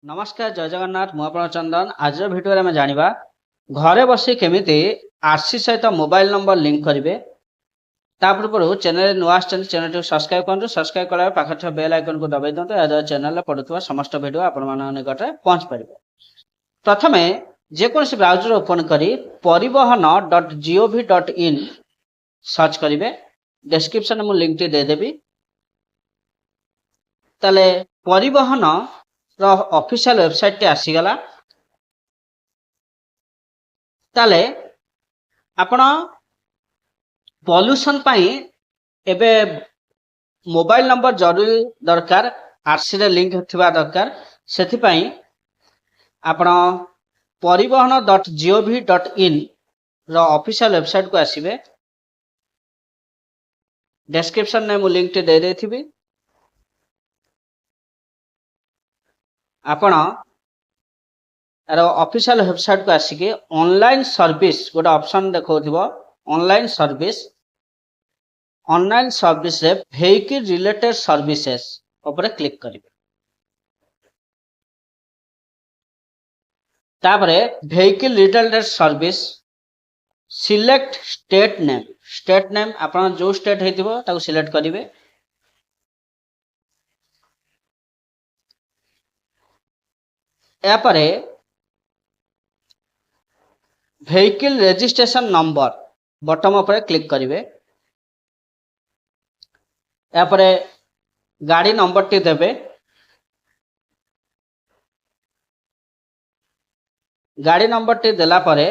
नमस्कार जय जगन्नाथ मुझे चंदन आज भिडियो में जानिबा घरे बसी केमिति आरसी सहित मोबाइल नंबर लिंक करेंगे। पूर्व चैनल नुआ चैनल सब्सक्राइब करूँ। सब्सक्राइब कला पाखे बेल आइकन को दबाई दिखाँ या चैनल पड़ुवा समस्त भिडियो आपण निकट पहुंच पार। प्रथम जेकोसी ब्राउजर ओपन करी परिवहन.gov.in सर्च करेंगे। डिस्क्रिप्शन में लिंक टी देदेवी। ताले परिवहन ऑफिशियल वेबसाइट टी आसीगला। ताले आपण पॉल्यूशन पाई एबे मोबाइल नंबर जरूरी दरकार। आरसी रे लिंक थिबा दरकार। सेथि पाई आपण परिवहन.gov.in रो ऑफिशियल वेबसाइट को आसीबे। डिस्क्रिप्शन में मु लिंक टी दे देथिबी। आपण ऑफिशियल वेबसाइट को आसिके ऑनलाइन सर्विस गोटे ऑप्शन देखौथिबो। ऑनलाइन सर्विस रे व्हीकल रिलेटेड सर्विसेज ऊपर क्लिक करिवे। तापरे vehicle related service select state name आपण जो स्टेट हेतिबो ताको सिलेक्ट करिवे। या परे व्हीकल रजिस्ट्रेशन नंबर बटन पर क्लिक करिवे। या परे गाड़ी नंबर टी देबे। गाड़ी नंबर टी देला परे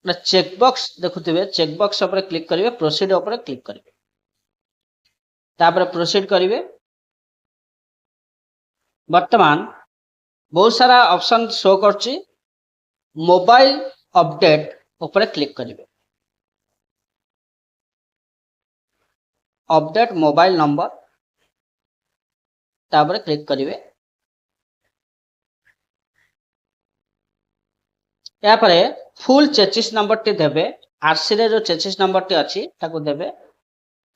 चेकबॉक्स देखुथिबे। चेकबॉक्स पर क्लिक करिवे। प्रोसीड पर क्लिक करिवे। तापर प्रोसीड करिवे। वर्तमान बहुत सारा ऑप्शन शो करछि। मोबाइल अपडेट ऊपर क्लिक करिवे। अपडेट मोबाइल नंबर तापर क्लिक करिवे। या परे फुल चेसिस नंबर टी देबे। आरसी रे जो चेसिस नंबर टी अछि ताको देबे।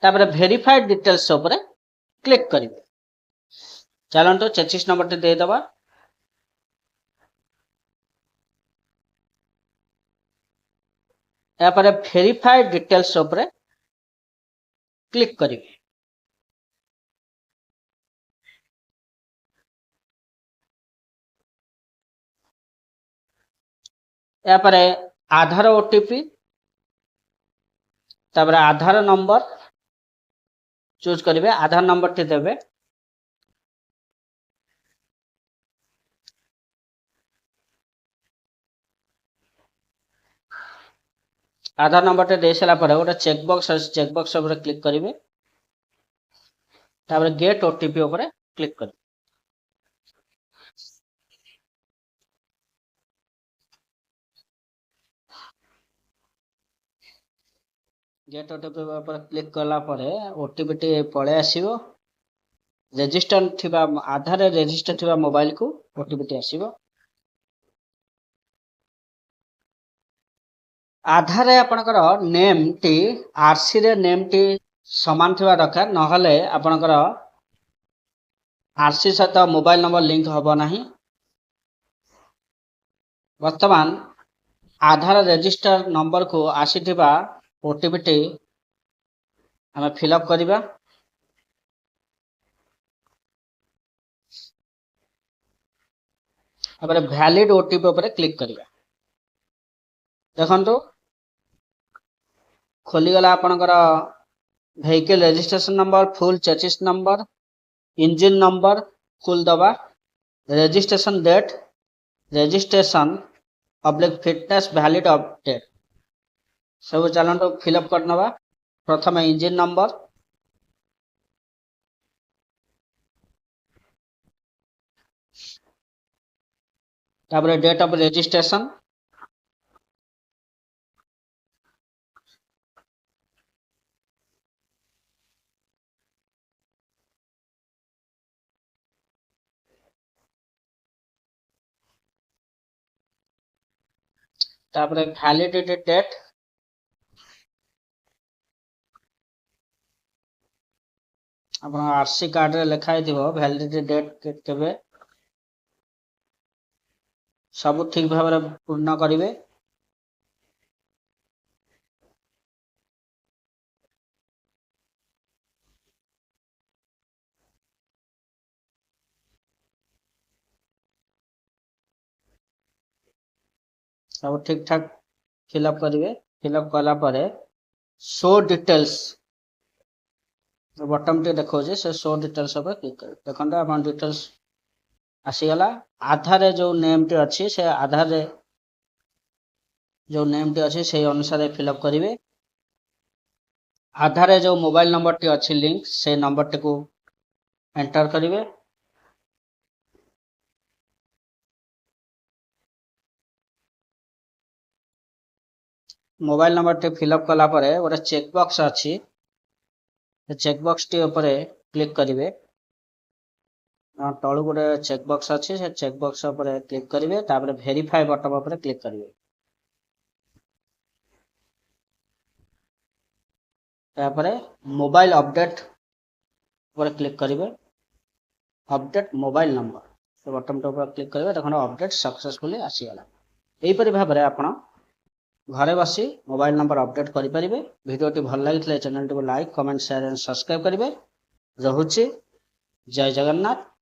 तापर वेरीफाइड डिटेल्स ऊपर क्लिक करिवे। चलंतो चेसिस नंबर टी दे दबा। या परे वेरीफाइड डिटेल्स ऊपर क्लिक करिवे। या परे आधार ओटीपी तापर आधार नंबर चूज करिवे। आधार नंबर टी देबे। आधार नंबर टे दे सारा पर गोटे चेकबॉक्स ऊपर क्लिक करिवे। तापर गेट ओटीपी ऊपर क्लिक करिवे। गेट ओटीपी ऊपर क्लिक कला परे ओटीपी टी पळे आसीबो। रजिस्टर थिबा आधार रे रजिस्टर थिबा मोबाइल को ओटीपी टी आसीबो। आधार रे आपनकर नेम टी आरसी रे नेम टी समान थिबा दरकार। नहले आपनकर आरसी सहित मोबाइल नंबर लिंक हबो नाही। वर्तमान आधार रजिस्टर नंबर को आसीथिबा ओटीपी टी हमें फिलअप करिबा। तापर वैलिड ओटीपी ऊपर क्लिक करिबा। देखंतु खोली गला आपनकर vehicle registration number full chassis number engine number full दबा। Registration date registration oblique fitness valid update सब चलंतो फिलअप करनबा। प्रथम इंजन नंबर तापर डेट ऑफ रजिस्ट्रेशन तापर वैलिडिटी डेट अपन आरसी कार्ड रे लिखा हिथिबो। वैलिडिटी डेट केबे ସବୁ ଠିକ ଭାବରେ ପୂର୍ଣ୍ଣ କରିବେ। ସବୁ ଠିକ ଠାକ ଫିଲଅପ କରିବେ। ଫିଲଅପ କଲା ପରେ ଶୋ ଡିଟେଲ୍ସ ବଟମ ଟି ଦେଖାଉଛି, ସେ ଶୋ ଡିଟେଲ୍ସ ଉପରେ କ୍ଲିକ୍ କରିବେ। ଦେଖନ୍ତୁ ଆପଣ ଡିଟେଲ୍ସ ଆସିଗଲା। ଆଧାରରେ ଯୋଉ ନେମ୍ ଟି ଅଛି, ସେ ଆଧାରରେ ଯୋଉ ନେମ୍ ଟି ଅଛି ସେଇ ଅନୁସାରେ ଫିଲଅପ କରିବେ। ଆଧାରରେ ଯୋଉ ମୋବାଇଲ ନମ୍ବର ଟି ଅଛି ଲିଙ୍କ, ସେ ନମ୍ବର ଟିକୁ ଏଣ୍ଟର କରିବେ। ମୋବାଇଲ ନମ୍ବର ଟି ଫିଲଅପ କଲା ପରେ ଗୋଟେ ଚେକ୍ ବକ୍ସ ଅଛି, ସେ ଚେକ୍ ବକ୍ସ ଟି ଉପରେ କ୍ଲିକ୍ କରିବେ। ତଳୁ ଗୋଟେ ଚେକ୍ ବକ୍ସ ଅଛି, ସେ ଚେକ୍ ବକ୍ସ ଉପରେ କ୍ଲିକ୍ କରିବେ। ତାପରେ ଭେରିଫାଏ ବଟନ ଉପରେ କ୍ଲିକ୍ କରିବେ। ତାପରେ ମୋବାଇଲ ଅପଡେଟ ଉପରେ କ୍ଲିକ୍ କରିବେ। ଅପଡେଟ ମୋବାଇଲ ନମ୍ବର, ସେ ବଟନ ଉପରେ କ୍ଲିକ୍ କରିବେ। ଦେଖନ୍ତୁ ଅପଡେଟ ସକ୍ସେସଫୁଲି ଆସିଗଲା। ଏହିପରି ଭାବରେ ଆପଣ ଘରେ ବସି ମୋବାଇଲ ନମ୍ବର ଅପଡେଟ୍ କରିପାରିବେ। ଭିଡ଼ିଓଟି ଭଲ ଲାଗିଥିଲେ ଚ୍ୟାନେଲଟିକୁ ଲାଇକ୍, କମେଣ୍ଟ, ସେୟାର ଏବଂ ସବସ୍କ୍ରାଇବ କରିବେ। ରହୁଛି। ଜୟ ଜଗନ୍ନାଥ।